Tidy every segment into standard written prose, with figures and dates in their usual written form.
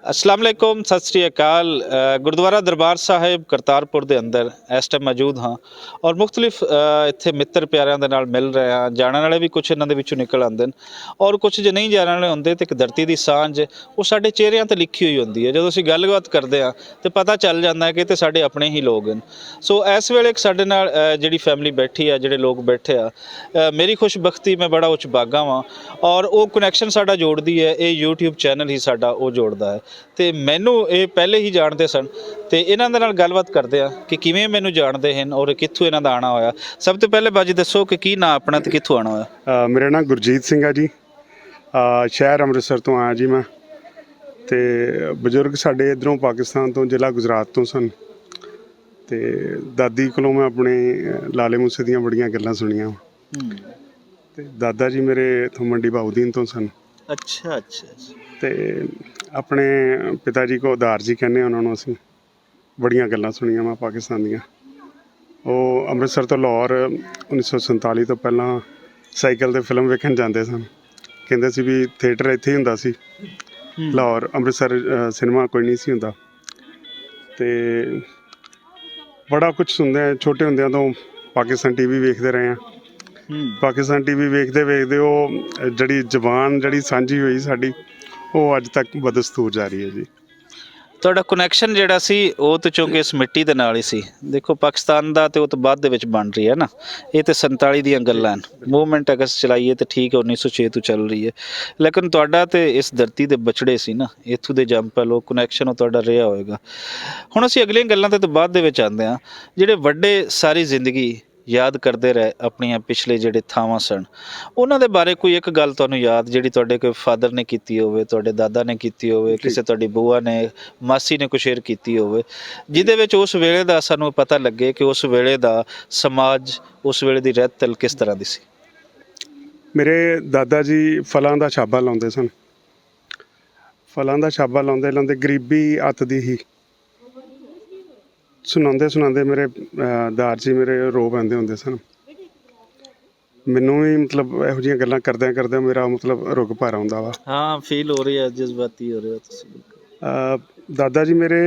अस्सलाम वालेकुम सत श्री अकाल। गुरुद्वारा दरबार साहिब करतारपुर के अंदर इस टाइम मौजूद हाँ और मुख्तलिफ इत्थे मित्र प्यारिਆਂ ਦੇ ਨਾਲ मिल रहे हैं। जाने वाले भी कुछ इन्हों के निकल आते हैं और कुछ जो नहीं जाने वाले होंगे तो एक धरती की सांझ वो साढ़े चेहरिਆਂ ਤੇ लिखी हुई होंगी है। जो ਅਸੀਂ ਗੱਲਬਾਤ करते हैं तो पता चल जाता है कि तो साढ़े अपने ही लोग हैं। सो इस वेले साढ़े नाल जिहड़ी फैमिली बैठी है, जिहड़े लोग बैठे आ, मेरी खुशबख्ती मैं बड़ा उच भागा वां और वो कनैक्शन साडा जोड़दी है। ये यूट्यूब चैनल ही साडा वो जोड़दा है ਤੇ ਮੈਨੂੰ ਇਹ ਪਹਿਲੇ ਹੀ ਜਾਣਦੇ ਸਨ ਤੇ ਇਹਨਾਂ ਦੇ ਨਾਲ ਗੱਲਬਾਤ ਕਰਦੇ ਆ ਕਿ ਕਿਵੇਂ ਮੈਨੂੰ ਜਾਣਦੇ ਹਨ ਔਰ ਕਿੱਥੋਂ ਇਹਨਾਂ ਦਾ ਆਣਾ ਹੋਇਆ। ਸਭ ਤੋਂ ਪਹਿਲੇ ਬਾਜੀ ਦੱਸੋ ਕਿ ਕੀ ਨਾਂ ਆਪਣਾ ਤੇ ਕਿੱਥੋਂ ਆਣਾ ਹੋਇਆ। ਮੇਰਾ ਨਾਮ ਗੁਰਜੀਤ ਸਿੰਘ ਹੈ ਜੀ। ਸ਼ਹਿਰ ਅੰਮ੍ਰਿਤਸਰ ਤੋਂ ਆਇਆ ਜੀ ਮੈਂ। ਤੇ ਬਜ਼ੁਰਗ ਸਾਡੇ ਇੱਧਰੋਂ ਪਾਕਿਸਤਾਨ ਤੋਂ, ਜ਼ਿਲ੍ਹਾ ਗੁਜਰਾਤ ਤੋਂ ਸਨ। ਤੇ ਦਾਦੀ ਕੋਲੋਂ ਮੈਂ ਆਪਣੇ ਲਾਲੇ ਮੂਸੇ ਦੀਆਂ ਬੜੀਆਂ ਗੱਲਾਂ ਸੁਣੀਆਂ। ਤੇ ਦਾਦਾ ਜੀ ਮੇਰੇ ਇੱਥੋਂ ਮੰਡੀ ਬਾਉਦੀਨ ਤੋਂ ਸਨ। ਅੱਛਾ ਅੱਛਾ। ਤੇ ਆਪਣੇ ਪਿਤਾ ਜੀ ਕੋ ਉਦਾਰ ਜੀ ਕਹਿੰਦੇ ਉਹਨਾਂ ਨੂੰ ਅਸੀਂ ਬੜੀਆਂ ਗੱਲਾਂ ਸੁਣੀਆਂ ਮੈਂ ਪਾਕਿਸਤਾਨ ਦੀਆਂ। ਉਹ ਅੰਮ੍ਰਿਤਸਰ ਤੋਂ ਲਾਹੌਰ 1947 ਤੋਂ ਪਹਿਲਾਂ ਸਾਈਕਲ 'ਤੇ ਫਿਲਮ ਵੇਖਣ ਜਾਂਦੇ ਸਨ। ਕਹਿੰਦੇ ਸੀ ਵੀ ਥੀਏਟਰ ਇੱਥੇ ਹੀ ਹੁੰਦਾ ਸੀ ਲਾਹੌਰ, ਅੰਮ੍ਰਿਤਸਰ ਸਿਨੇਮਾ ਕੋਈ ਨਹੀਂ ਸੀ ਹੁੰਦਾ। ਅਤੇ ਬੜਾ ਕੁਛ ਸੁਣਦੇ ਛੋਟੇ ਹੁੰਦਿਆਂ ਤੋਂ ਪਾਕਿਸਤਾਨ ਟੀ ਵੀ ਵੇਖਦੇ ਰਹੇ ਹਾਂ। ਪਾਕਿਸਤਾਨ ਟੀ ਵੀ ਵੇਖਦੇ ਵੇਖਦੇ ਉਹ ਜਿਹੜੀ ਜ਼ਬਾਨ ਜਿਹੜੀ ਸਾਂਝੀ ਹੋਈ ਸਾਡੀ ਉਹ ਅੱਜ ਤੱਕ ਬਦਸਤੂਰ ਜਾਰੀ ਹੈ ਜੀ। ਤੁਹਾਡਾ ਕਨੈਕਸ਼ਨ ਜਿਹੜਾ ਸੀ ਉਹ ਤਾਂ ਚੂੰਕਿ ਇਸ ਮਿੱਟੀ ਦੇ ਨਾਲ ਹੀ ਸੀ। ਦੇਖੋ ਪਾਕਿਸਤਾਨ ਦਾ ਤੇ ਉਹ ਤੋਂ ਬਾਅਦ ਦੇ ਵਿੱਚ ਬਣ ਰਹੀ ਹੈ ਨਾ, ਇਹ ਤੇ 47 ਦੀਆਂ ਗੱਲਾਂ ਹਨ। ਮੂਵਮੈਂਟ ਅਗਰ ਚਲਾਈਏ ਤਾਂ ਠੀਕ ਹੈ 1906 ਤੋਂ ਚੱਲ ਰਹੀ ਹੈ, ਲੇਕਿਨ ਤੁਹਾਡਾ ਤੇ ਇਸ ਧਰਤੀ ਦੇ ਬਚੜੇ ਸੀ ਨਾ, ਇੱਥੋਂ ਦੇ ਜੰਪਲ ਉਹ ਕਨੈਕਸ਼ਨ ਉਹ ਤੁਹਾਡਾ ਰਿਹਾ ਹੋਏਗਾ। ਹੁਣ ਅਸੀਂ ਅਗਲੀਆਂ ਗੱਲਾਂ ਤੇ ਬਾਅਦ ਦੇ ਵਿੱਚ ਆਉਂਦੇ ਹਾਂ। ਜਿਹੜੇ ਵੱਡੇ ਸਾਰੀ ਜ਼ਿੰਦਗੀ याद करते रहे अपनिया पिछले ਜਿਹੜੇ ਥਾਵਾਂ ਸਨ, ਉਹਨਾਂ ਦੇ ਬਾਰੇ ਕੋਈ ਇੱਕ ਗੱਲ ਤੁਹਾਨੂੰ ਯਾਦ ਜਿਹੜੀ ਤੁਹਾਡੇ ਕੋਈ ਫਾਦਰ ਨੇ ਕੀਤੀ ਹੋਵੇ, ਤੁਹਾਡੇ ਦਾਦਾ ਨੇ ਕੀਤੀ ਹੋਵੇ, ਕਿਸੇ ਤੁਹਾਡੀ ਬੂਆ ਨੇ, ਮਾਸੀ ਨੇ ਕੋਈ ਸ਼ੇਅਰ ਕੀਤੀ ਹੋਵੇ, ਜਿਹਦੇ ਵਿੱਚ ਉਸ ਵੇਲੇ ਦਾ ਸਾਨੂੰ ਪਤਾ ਲੱਗੇ ਕਿ ਉਸ ਵੇਲੇ ਦਾ ਸਮਾਜ, ਉਸ ਵੇਲੇ ਦੀ ਰਹਿਤ ਤਲ ਕਿਸ ਤਰ੍ਹਾਂ ਦੀ ਸੀ। ਮੇਰੇ ਦਾਦਾ ਜੀ ਫਲਾਂ ਦਾ ਛਾਬਾ ਲਾਉਂਦੇ ਸਨ। ਫਲਾਂ ਦਾ ਛਾਬਾ ਲਾਉਂਦੇ ਲਾਉਂਦੇ ਗਰੀਬੀ ਅੱਤ ਦੀ ਹੀ ਸੁਣਾਉਂਦੇ ਮੇਰੇ ਦਾਰ ਜੀ ਮੇਰੇ ਰੋ ਪੈਂਦੇ ਹੁੰਦੇ ਸਨ। ਮੈਨੂੰ ਵੀ ਮਤਲਬ ਇਹੋ ਜਿਹੀਆਂ ਗੱਲਾਂ ਕਰਦਿਆਂ ਮੇਰਾ ਮਤਲਬ ਰੁੱਗ ਭਰ ਆਉਂਦਾ ਵਾ। ਹਾਂ, ਫੀਲ ਹੋ ਰਹੀ ਹੈ, ਜਜ਼ਬਾਤੀ ਹੋ ਰਿਹਾ ਤੁਸੀਂ। ਦਾਦਾ ਜੀ ਮੇਰੇ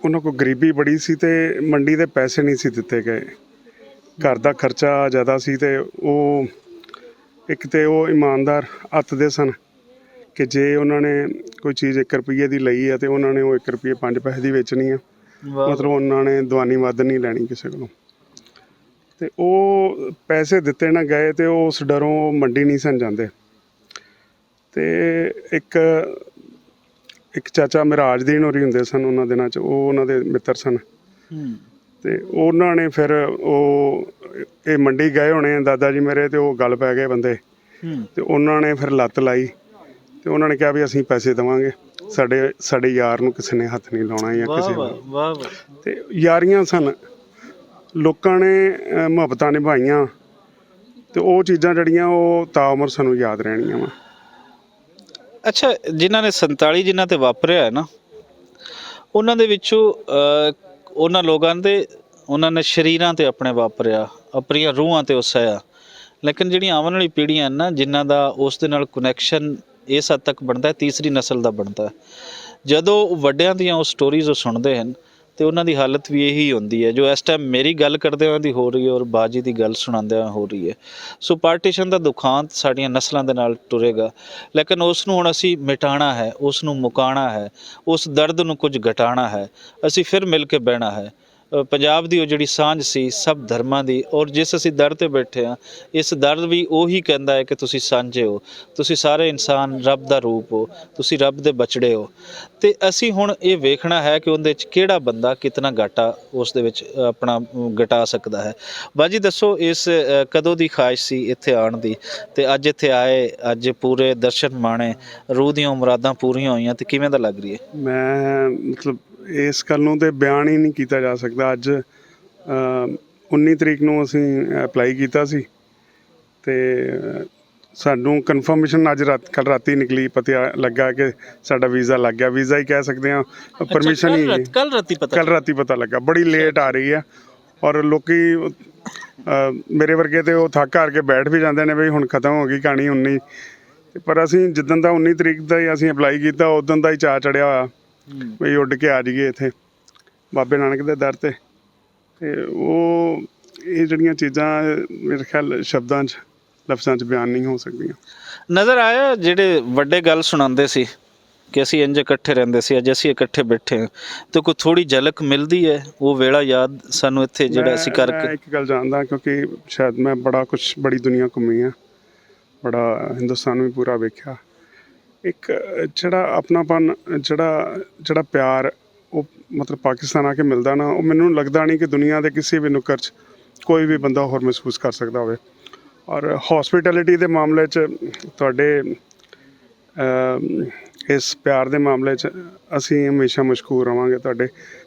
ਉਹਨਾਂ ਕੋਲ ਗਰੀਬੀ ਬੜੀ ਸੀ ਅਤੇ ਮੰਡੀ ਦੇ ਪੈਸੇ ਨਹੀਂ ਸੀ ਦਿੱਤੇ ਗਏ। ਘਰ ਦਾ ਖਰਚਾ ਜ਼ਿਆਦਾ ਸੀ ਅਤੇ ਉਹ ਇੱਕ ਤਾਂ ਉਹ ਇਮਾਨਦਾਰ ਅੱਤ ਦੇ ਸਨ ਕਿ ਜੇ ਉਹਨਾਂ ਨੇ ਕੋਈ ਚੀਜ਼ 1 ਰੁਪਈਏ ਦੀ ਲਈ ਹੈ ਅਤੇ ਉਹਨਾਂ ਨੇ ਉਹ 1 ਰੁਪਈਏ 5 ਪੈਸੇ ਦੀ ਵੇਚਣੀ ਆ। ਮਤਲਬ ਉਹਨਾਂ ਨੇ ਦਵਾਨੀ ਮੱਦ ਨਹੀਂ ਲੈਣੀ ਕਿਸੇ ਕੋਲੋਂ। ਅਤੇ ਉਹ ਪੈਸੇ ਦਿੱਤੇ ਨਾ ਗਏ ਅਤੇ ਉਹ ਉਸ ਡਰੋਂ ਮੰਡੀ ਨਹੀਂ ਸਨ ਜਾਂਦੇ। ਅਤੇ ਇੱਕ ਚਾਚਾ ਮਿਰਾਜਦੀਨ ਹੋਰੀ ਹੁੰਦੇ ਸਨ ਉਹਨਾਂ ਦਿਨਾਂ 'ਚ, ਉਹ ਉਹਨਾਂ ਦੇ ਮਿੱਤਰ ਸਨ। ਅਤੇ ਉਹਨਾਂ ਨੇ ਫਿਰ ਇਹ ਮੰਡੀ ਗਏ ਹੋਣੇ ਦਾਦਾ ਜੀ ਮੇਰੇ, ਅਤੇ ਉਹ ਗੱਲ ਪੈ ਗਏ ਬੰਦੇ। ਅਤੇ ਉਹਨਾਂ ਨੇ ਫਿਰ ਲੱਤ ਲਾਈ ਅਤੇ ਉਹਨਾਂ ਨੇ ਕਿਹਾ ਵੀ ਅਸੀਂ ਪੈਸੇ ਦੇਵਾਂਗੇ, ਸਾਡੇ ਯਾਰ ਨੂੰ ਕਿਸੇ ਨੇ ਹੱਥ ਨਹੀਂ ਲਾਉਣਾ ਜਾਂ ਕਿਸੇ ਨੂੰ। ਅਤੇ ਯਾਰੀਆਂ ਸਨ, ਲੋਕਾਂ ਨੇ ਮੁਹੱਬਤਾਂ ਨਿਭਾਈਆਂ ਅਤੇ ਉਹ ਚੀਜ਼ਾਂ ਜਿਹੜੀਆਂ ਉਹ ਤਾਉਮਰ ਸਾਨੂੰ ਯਾਦ ਰਹਿਣੀਆਂ ਵਾ। ਅੱਛਾ, ਜਿਨ੍ਹਾਂ ਨੇ 47 ਜਿਨ੍ਹਾਂ 'ਤੇ ਵਾਪਰਿਆ ਹੈ ਨਾ, ਉਹਨਾਂ ਦੇ ਵਿੱਚੋਂ ਉਹਨਾਂ ਲੋਕਾਂ ਦੇ ਉਹਨਾਂ ਨੇ ਸਰੀਰਾਂ 'ਤੇ ਆਪਣੇ ਵਾਪਰਿਆ, ਆਪਣੀਆਂ ਰੂਹਾਂ 'ਤੇ ਵਸਾਇਆ, ਲੇਕਿਨ ਜਿਹੜੀਆਂ ਆਉਣ ਵਾਲੀ ਪੀੜ੍ਹੀਆਂ ਨਾ ਜਿਨ੍ਹਾਂ ਦਾ ਉਸ ਦੇ ਨਾਲ ਕਨੈਕਸ਼ਨ ਇਸ ਹੱਦ ਤੱਕ ਬਣਦਾ, ਤੀਸਰੀ ਨਸਲ ਦਾ ਬਣਦਾ। ਜਦੋਂ ਵੱਡਿਆਂ ਦੀਆਂ ਉਹ ਸਟੋਰੀਜ਼ ਉਹ ਸੁਣਦੇ ਹਨ ਅਤੇ ਉਹਨਾਂ ਦੀ ਹਾਲਤ ਵੀ ਇਹੀ ਹੁੰਦੀ ਹੈ ਜੋ ਇਸ ਟਾਈਮ ਮੇਰੀ ਗੱਲ ਕਰਦੇ ਹੋਏ ਦੀ ਹੋ ਰਹੀ ਹੈ ਔਰ ਬਾਜੀ ਦੀ ਗੱਲ ਸੁਣਾਉਂਦਿਆਂ ਹੋ ਰਹੀ ਹੈ। ਸੋ ਪਾਰਟੀਸ਼ਨ ਦਾ ਦੁਖਾਂਤ ਸਾਡੀਆਂ ਨਸਲਾਂ ਦੇ ਨਾਲ ਟੁਰੇਗਾ, ਲੇਕਿਨ ਉਸ ਨੂੰ ਹੁਣ ਅਸੀਂ ਮਿਟਾਉਣਾ ਹੈ, ਉਸ ਨੂੰ ਮੁਕਾਉਣਾ ਹੈ, ਉਸ ਦਰਦ ਨੂੰ ਕੁਝ ਘਟਾਉਣਾ ਹੈ। ਅਸੀਂ ਫਿਰ ਮਿਲ ਕੇ ਬਹਿਣਾ ਹੈ। ਪੰਜਾਬ ਦੀ ਉਹ ਜਿਹੜੀ ਸਾਂਝ ਸੀ ਸਭ ਧਰਮਾਂ ਦੀ, ਔਰ ਜਿਸ ਅਸੀਂ ਦਰ 'ਤੇ ਬੈਠੇ ਹਾਂ ਇਸ ਦਰਦ ਵੀ ਉਹੀ ਕਹਿੰਦਾ ਹੈ ਕਿ ਤੁਸੀਂ ਸਾਂਝੇ ਹੋ, ਤੁਸੀਂ ਸਾਰੇ ਇਨਸਾਨ ਰੱਬ ਦਾ ਰੂਪ ਹੋ, ਤੁਸੀਂ ਰੱਬ ਦੇ ਬਚੜੇ ਹੋ। ਅਤੇ ਅਸੀਂ ਹੁਣ ਇਹ ਵੇਖਣਾ ਹੈ ਕਿ ਉਹਦੇ 'ਚ ਕਿਹੜਾ ਬੰਦਾ ਕਿਤਨਾ ਘਾਟਾ ਉਸ ਦੇ ਵਿੱਚ ਆਪਣਾ ਘਟਾ ਸਕਦਾ ਹੈ। ਬਾਜੀ ਦੱਸੋ, ਇਸ ਕਦੋਂ ਦੀ ਖਾਹਿਸ਼ ਸੀ ਇੱਥੇ ਆਉਣ ਦੀ ਅਤੇ ਅੱਜ ਇੱਥੇ ਆਏ, ਅੱਜ ਪੂਰੇ ਦਰਸ਼ਨ ਮਾਣੇ, ਰੂਹ ਦੀਆਂ ਮੁਰਾਦਾਂ ਪੂਰੀਆਂ ਹੋਈਆਂ ਅਤੇ ਕਿਵੇਂ ਦਾ ਲੱਗ ਰਹੀ ਹੈ? ਮੈਂ ਮਤਲਬ ਇਸ ਗੱਲ ਨੂੰ ਤਾਂ ਬਿਆਨ ਹੀ ਨਹੀਂ ਕੀਤਾ ਜਾ ਸਕਦਾ। ਅੱਜ 19 ਤਰੀਕ ਨੂੰ ਅਸੀਂ ਅਪਲਾਈ ਕੀਤਾ ਸੀ ਅਤੇ ਸਾਨੂੰ ਕਨਫਰਮੇਸ਼ਨ ਅੱਜ ਕੱਲ੍ਹ ਰਾਤੀ ਨਿਕਲੀ, ਪਤਾ ਲੱਗਾ ਕਿ ਸਾਡਾ ਵੀਜ਼ਾ ਲੱਗ ਗਿਆ। ਵੀਜ਼ਾ ਹੀ ਕਹਿ ਸਕਦੇ ਹਾਂ, ਪਰਮਿਸ਼ਨ ਹੀ ਕੱਲ੍ਹ ਰਾਤੀ ਪਤਾ ਲੱਗਾ। ਬੜੀ ਲੇਟ ਆ ਰਹੀ ਹੈ ਔਰ ਲੋਕ ਮੇਰੇ ਵਰਗੇ ਤਾਂ ਉਹ ਥੱਕ ਹਾਰ ਕੇ ਬੈਠ ਵੀ ਜਾਂਦੇ ਨੇ ਵੀ ਹੁਣ ਖਤਮ ਹੋ ਗਈ ਕਹਾਣੀ। 19 ਪਰ ਅਸੀਂ ਜਿੱਦਣ ਦਾ 19 ਤਰੀਕ ਦਾ ਹੀ ਅਸੀਂ ਅਪਲਾਈ ਕੀਤਾ ਉਦੋਂ ਦਾ ਹੀ ਚਾਅ ਚੜਿਆ ਹੋਇਆ ਵੀ ਉੱਡ ਕੇ ਆ ਜਾਈਏ ਇੱਥੇ ਬਾਬੇ ਨਾਨਕ ਦੇ ਦਰ ਤੇ ਉਹ ਇਹ ਜਿਹੜੀਆਂ ਚੀਜ਼ਾਂ ਮੇਰੇ ਖਿਆਲ ਸ਼ਬਦਾਂ 'ਚ ਲਫ਼ਜ਼ਾਂ 'ਚ ਬਿਆਨ ਨਹੀਂ ਹੋ ਸਕਦੀਆਂ। ਨਜ਼ਰ ਆਇਆ ਜਿਹੜੇ ਵੱਡੇ ਗੱਲ ਸੁਣਾਉਂਦੇ ਸੀ ਕਿ ਅਸੀਂ ਇੰਜ ਇਕੱਠੇ ਰਹਿੰਦੇ ਸੀ, ਅੱਜ ਅਸੀਂ ਇਕੱਠੇ ਬੈਠੇ ਹਾਂ, ਤੇ ਕੋਈ ਥੋੜੀ ਝਲਕ ਮਿਲਦੀ ਹੈ ਉਹ ਵੇਲਾ ਯਾਦ ਸਾਨੂੰ ਇੱਥੇ ਜਿਹੜਾ ਅਸੀਂ ਮੈਂ ਕਰਕੇ? ਇੱਕ ਗੱਲ ਜਾਣਦਾ ਕਿਉਂਕਿ ਸ਼ਾਇਦ ਮੈਂ ਬੜੀ ਦੁਨੀਆ ਘੁੰਮੀ ਆ, ਬੜਾ ਹਿੰਦੁਸਤਾਨ ਵੀ ਪੂਰਾ ਵੇਖਿਆ। ਇੱਕ ਜਿਹੜਾ ਆਪਣਾਪਨ ਜਿਹੜਾ ਪਿਆਰ ਉਹ ਮਤਲਬ ਪਾਕਿਸਤਾਨ ਆ ਕੇ ਮਿਲਦਾ ਨਾ, ਉਹ ਮੈਨੂੰ ਲੱਗਦਾ ਨਹੀਂ ਕਿ ਦੁਨੀਆ ਦੇ ਕਿਸੇ ਵੀ ਨੁੱਕਰ 'ਚ ਕੋਈ ਵੀ ਬੰਦਾ ਹੋਰ ਮਹਿਸੂਸ ਕਰ ਸਕਦਾ ਹੋਵੇ। ਔਰ ਹੌਸਪਿਟੈਲਿਟੀ ਦੇ ਮਾਮਲੇ 'ਚ ਤੁਹਾਡੇ ਇਸ ਪਿਆਰ ਦੇ ਮਾਮਲੇ 'ਚ ਅਸੀਂ ਹਮੇਸ਼ਾ ਮਸ਼ਕੂਰ ਰਹਾਂਗੇ ਤੁਹਾਡੇ।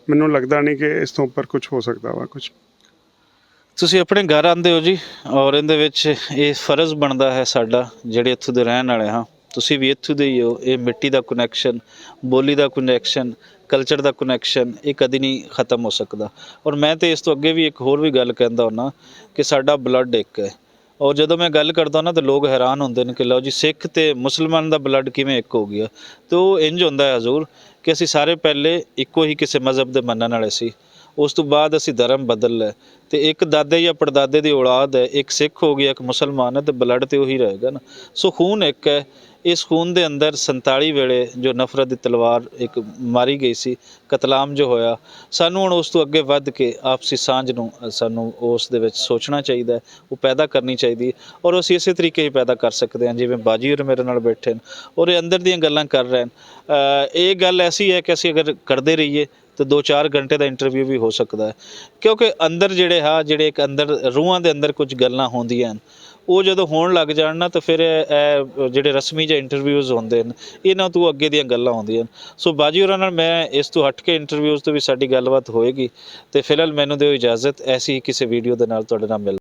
ਮੈਨੂੰ ਲੱਗਦਾ ਨਹੀਂ ਕਿ ਇਸ ਤੋਂ ਉੱਪਰ ਕੁਝ ਹੋ ਸਕਦਾ ਵਾ ਕੁਝ। ਤੁਸੀਂ ਆਪਣੇ ਘਰ ਆਉਂਦੇ ਹੋ ਜੀ, ਔਰ ਇਹਦੇ ਵਿੱਚ ਇਹ ਫਰਜ਼ ਬਣਦਾ ਹੈ ਸਾਡਾ ਜਿਹੜੇ ਇੱਥੋਂ ਦੇ ਰਹਿਣ ਵਾਲੇ ਹਾਂ, ਤੁਸੀਂ ਵੀ ਇੱਥੋਂ ਦੇ ਹੀ ਹੋ, ਇਹ ਮਿੱਟੀ ਦਾ ਕਨੈਕਸ਼ਨ, ਬੋਲੀ ਦਾ ਕਨੈਕਸ਼ਨ, ਕਲਚਰ ਦਾ ਕਨੈਕਸ਼ਨ ਇਹ ਕਦੀ ਨਹੀਂ ਖ਼ਤਮ ਹੋ ਸਕਦਾ। ਔਰ ਮੈਂ ਤਾਂ ਇਸ ਤੋਂ ਅੱਗੇ ਵੀ ਇੱਕ ਹੋਰ ਵੀ ਗੱਲ ਕਹਿੰਦਾ ਹੁੰਦਾ ਕਿ ਸਾਡਾ ਬਲੱਡ ਇੱਕ ਹੈ। ਔਰ ਜਦੋਂ ਮੈਂ ਗੱਲ ਕਰਦਾ ਨਾ ਤਾਂ ਲੋਕ ਹੈਰਾਨ ਹੁੰਦੇ ਨੇ ਕਿ ਲਓ ਜੀ ਸਿੱਖ ਅਤੇ ਮੁਸਲਮਾਨ ਦਾ ਬਲੱਡ ਕਿਵੇਂ ਇੱਕ ਹੋ ਗਿਆ। ਅਤੇ ਉਹ ਇੰਝ ਹੁੰਦਾ ਹੈ ਹਜ਼ੂਰ ਕਿ ਅਸੀਂ ਸਾਰੇ ਪਹਿਲੇ ਇੱਕੋ ਹੀ ਕਿਸੇ ਮਜ਼ਹਬ ਦੇ ਮੰਨਣ ਵਾਲੇ ਸੀ, ਉਸ ਤੋਂ ਬਾਅਦ ਅਸੀਂ ਧਰਮ ਬਦਲ ਲਿਆ ਅਤੇ ਇੱਕ ਦਾਦੇ ਜਾਂ ਪੜਦਾਦੇ ਦੀ ਔਲਾਦ ਹੈ, ਇੱਕ ਸਿੱਖ ਹੋ ਗਿਆ ਇੱਕ ਮੁਸਲਮਾਨ ਹੈ, ਅਤੇ ਬਲੱਡ ਤਾਂ ਉਹੀ ਰਹੇਗਾ ਨਾ। ਸੋ ਖੂਨ ਇੱਕ ਹੈ। ਇਸ ਖੂਨ ਦੇ ਅੰਦਰ 47 ਵੇਲੇ ਜੋ ਨਫ਼ਰਤ ਦੀ ਤਲਵਾਰ ਇੱਕ ਮਾਰੀ ਗਈ ਸੀ, ਕਤਲਾਮ ਜੋ ਹੋਇਆ, ਸਾਨੂੰ ਹੁਣ ਉਸ ਤੋਂ ਅੱਗੇ ਵੱਧ ਕੇ ਆਪਸੀ ਸਾਂਝ ਨੂੰ ਸਾਨੂੰ ਉਸ ਦੇ ਵਿੱਚ ਸੋਚਣਾ ਚਾਹੀਦਾ, ਉਹ ਪੈਦਾ ਕਰਨੀ ਚਾਹੀਦੀ। ਔਰ ਅਸੀਂ ਇਸੇ ਤਰੀਕੇ ਹੀ ਪੈਦਾ ਕਰ ਸਕਦੇ ਹਾਂ ਜਿਵੇਂ ਬਾਜੀ ਔਰ ਮੇਰੇ ਨਾਲ ਬੈਠੇ ਨੇ ਔਰ ਇਹ ਅੰਦਰ ਦੀਆਂ ਗੱਲਾਂ ਕਰ ਰਹੇ ਨੇ। ਇਹ ਗੱਲ ਐਸੀ ਹੈ ਕਿ ਅਸੀਂ ਅਗਰ ਕਰਦੇ ਰਹੀਏ ਤਾਂ 2-4 ਘੰਟੇ ਦਾ ਇੰਟਰਵਿਊ ਵੀ ਹੋ ਸਕਦਾ ਹੈ, ਕਿਉਂਕਿ ਅੰਦਰ ਜਿਹੜੇ ਇੱਕ ਅੰਦਰ ਰੂਹਾਂ ਦੇ ਅੰਦਰ ਕੁਝ ਗੱਲਾਂ ਹੁੰਦੀਆਂ ਹਨ, ਉਹ ਜਦੋਂ ਹੋਣ ਲੱਗ ਜਾਣ ਨਾ ਤਾਂ ਫਿਰ ਇਹ ਜਿਹੜੇ ਰਸਮੀ ਜਿਹੇ ਇੰਟਰਵਿਊਜ਼ ਹੁੰਦੇ ਨੇ ਇਹਨਾਂ ਤੋਂ ਅੱਗੇ ਦੀਆਂ ਗੱਲਾਂ ਹੁੰਦੀਆਂ ਨੇ। ਸੋ ਬਾਜੀ ਹੋਰਾਂ ਨਾਲ ਮੈਂ ਇਸ ਤੋਂ ਹਟ ਕੇ ਇੰਟਰਵਿਊਜ਼ ਤੋਂ ਵੀ ਸਾਡੀ ਗੱਲਬਾਤ ਹੋਏਗੀ। ਅਤੇ ਫਿਲਹਾਲ ਮੈਨੂੰ ਦਿਓ ਇਜਾਜ਼ਤ, ਐਸੀ ਕਿਸੇ ਵੀਡੀਓ ਦੇ ਨਾਲ ਤੁਹਾਡੇ ਨਾਲ ਮਿਲ